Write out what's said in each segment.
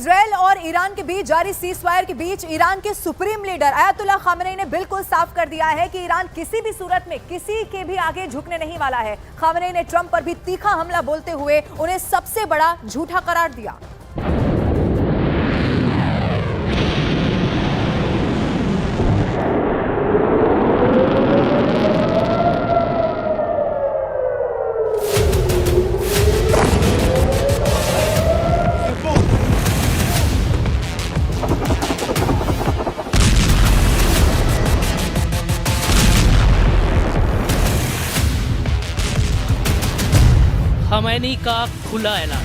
Israel और Iran के बीच जारी सीज़फायर के बीच ईरान के सुप्रीम लीडर आयतुल्लाह खामेनी ने बिल्कुल साफ कर दिया है कि ईरान किसी भी सूरत में किसी के भी आगे झुकने नहीं वाला है। खामेनी ने ट्रंप पर भी तीखा हमला बोलते हुए उन्हें सबसे बड़ा झूठा करार दिया। खामेनी का खुला ऐलान।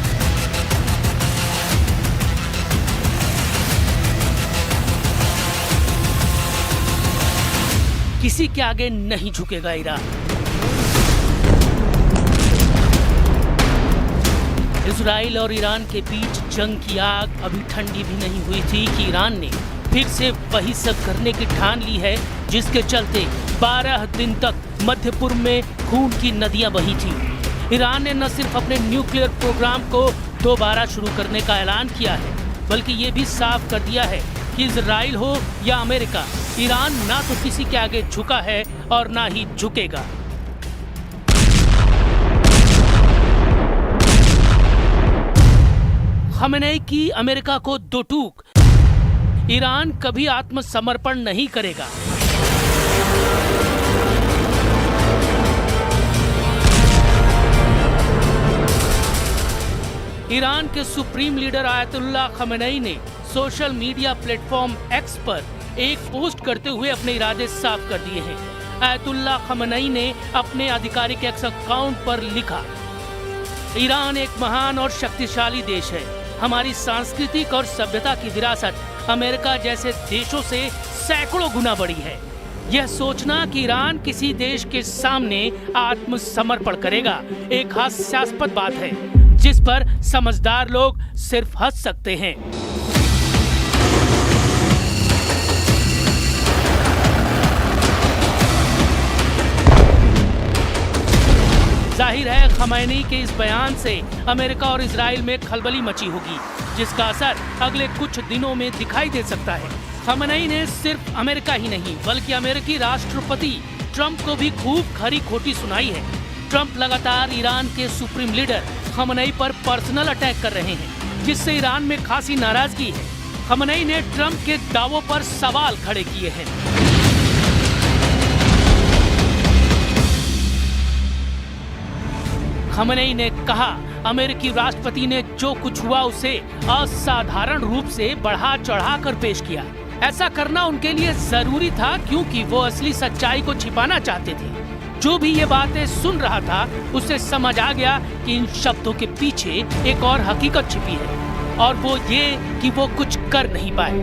किसी के आगे नहीं झुकेगा ईरान। इजराइल और ईरान के बीच जंग की आग अभी ठंडी भी नहीं हुई थी कि ईरान ने फिर से वही सब करने की ठान ली है, जिसके चलते 12 दिन तक मध्य पूर्व में खून की नदियां बही थी। ईरान ने न सिर्फ अपने न्यूक्लियर प्रोग्राम को दोबारा शुरू करने का ऐलान किया है, बल्कि ये भी साफ कर दिया है कि इजराइल हो या अमेरिका, ईरान ना तो किसी के आगे झुका है और ना ही झुकेगा। खामेनी की अमेरिका को दो टूक, ईरान कभी आत्मसमर्पण नहीं करेगा। ईरान के सुप्रीम लीडर आयतुल्लाह खामेनी ने सोशल मीडिया प्लेटफॉर्म एक्स पर एक पोस्ट करते हुए अपने इरादे साफ कर दिए हैं। आयतुल्लाह खामेनी ने अपने आधिकारिक एक्स अकाउंट पर लिखा, ईरान एक महान और शक्तिशाली देश है। हमारी सांस्कृतिक और सभ्यता की विरासत अमेरिका जैसे देशों से सैकड़ों गुना बड़ी है। यह सोचना कि ईरान किसी देश के सामने आत्मसमर्पण करेगा एक हास्यास्पद बात है, जिस पर समझदार लोग सिर्फ हंस सकते हैं। जाहिर है खामेनी के इस बयान से अमेरिका और इजराइल में खलबली मची होगी, जिसका असर अगले कुछ दिनों में दिखाई दे सकता है। खामेनी ने सिर्फ अमेरिका ही नहीं बल्कि अमेरिकी राष्ट्रपति ट्रंप को भी खूब खरी खोटी सुनाई है। ट्रंप लगातार ईरान के सुप्रीम लीडर खामेनी पर पर्सनल अटैक कर रहे हैं, जिससे ईरान में खासी नाराजगी है। खामेनी ने ट्रंप के दावों पर सवाल खड़े किए हैं। खामेनी ने कहा, अमेरिकी राष्ट्रपति ने जो कुछ हुआ उसे असाधारण रूप से बढ़ा चढ़ाकर पेश किया। ऐसा करना उनके लिए जरूरी था, क्योंकि वो असली सच्चाई को छिपाना चाहते थे। जो भी ये बातें सुन रहा था उसे समझ आ गया कि इन शब्दों के पीछे एक और हकीकत छिपी है, और वो ये कि वो कुछ कर नहीं पाए।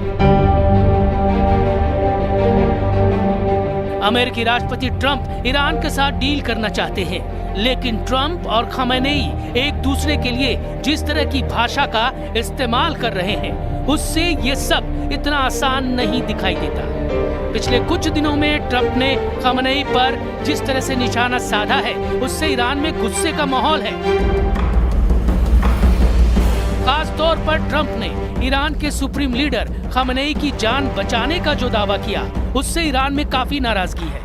अमेरिकी राष्ट्रपति ट्रंप ईरान के साथ डील करना चाहते हैं, लेकिन ट्रंप और खामेनी एक दूसरे के लिए जिस तरह की भाषा का इस्तेमाल कर रहे हैं, उससे ये सब इतना आसान नहीं दिखाई देता। पिछले कुछ दिनों में ट्रंप ने खामेनी पर जिस तरह से निशाना साधा है, उससे ईरान में गुस्से का माहौल है। खास तौर पर ट्रंप ने ईरान के सुप्रीम लीडर खामेनी की जान बचाने का जो दावा किया, उससे ईरान में काफी नाराजगी है।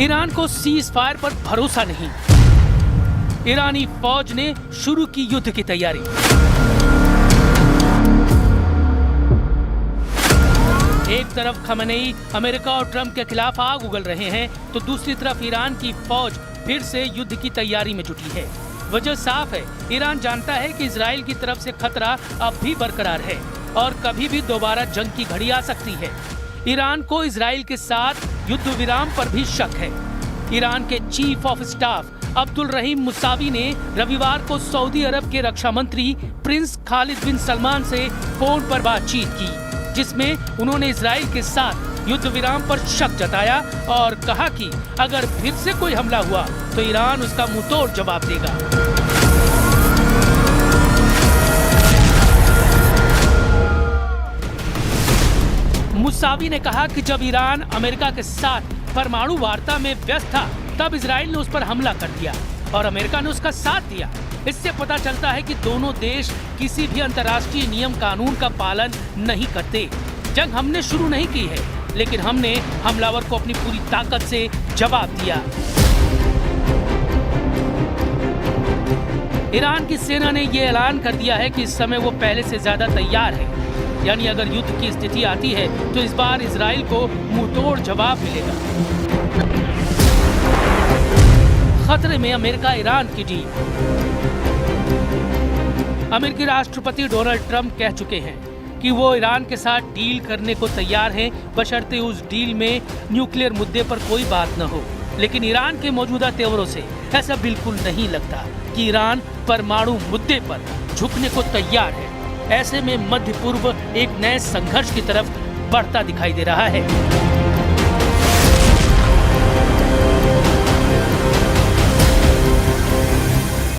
ईरान को सीज फायर पर भरोसा नहीं। ईरानी फौज ने शुरू की युद्ध की तैयारी। एक तरफ खामेनी अमेरिका और ट्रंप के खिलाफ आग उगल रहे हैं, तो दूसरी तरफ ईरान की फौज फिर से युद्ध की तैयारी में जुटी है। वजह साफ है, ईरान जानता है कि इजराइल की तरफ से खतरा अब भी बरकरार है और कभी भी दोबारा जंग की घड़ी आ सकती है। ईरान को इजराइल के साथ युद्ध विराम पर भी शक है। ईरान के chief of staff Abdul Rahim Mousavi ने रविवार को सऊदी अरब के रक्षा मंत्री प्रिंस खालिद बिन सलमान से फोन पर बातचीत की, जिसमें उन्होंने इजराइल के साथ युद्ध विराम पर शक जताया और कहा कि अगर फिर से कोई हमला हुआ तो ईरान उसका मुंहतोड़ जवाब देगा। मुसावी ने कहा कि जब ईरान अमेरिका के साथ परमाणु वार्ता में व्यस्त था तब इजराइल ने उस पर हमला कर दिया और अमेरिका ने उसका साथ दिया। इससे पता चलता है कि दोनों देश किसी भी अंतर्राष्ट्रीय नियम कानून का पालन नहीं करते। जंग हमने शुरू नहीं की है, लेकिन हमने हमलावर को अपनी पूरी ताकत से जवाब दिया। ईरान की सेना ने ये ऐलान कर दिया है कि इस समय वो पहले से ज्यादा तैयार है, यानी अगर युद्ध की स्थिति आती है तो इस बार इजराइल को मुंहतोड़ जवाब मिलेगा। खतरे में अमेरिका ईरान की डील। अमेरिकी राष्ट्रपति डोनाल्ड ट्रंप कह चुके हैं कि वो ईरान के साथ डील करने को तैयार हैं, बशर्ते उस डील में न्यूक्लियर मुद्दे पर कोई बात न हो। लेकिन ईरान के मौजूदा तेवरों से ऐसा बिल्कुल नहीं लगता कि ईरान परमाणु मुद्दे पर झुकने को तैयार है। ऐसे में मध्य पूर्व एक नए संघर्ष की तरफ बढ़ता दिखाई दे रहा है।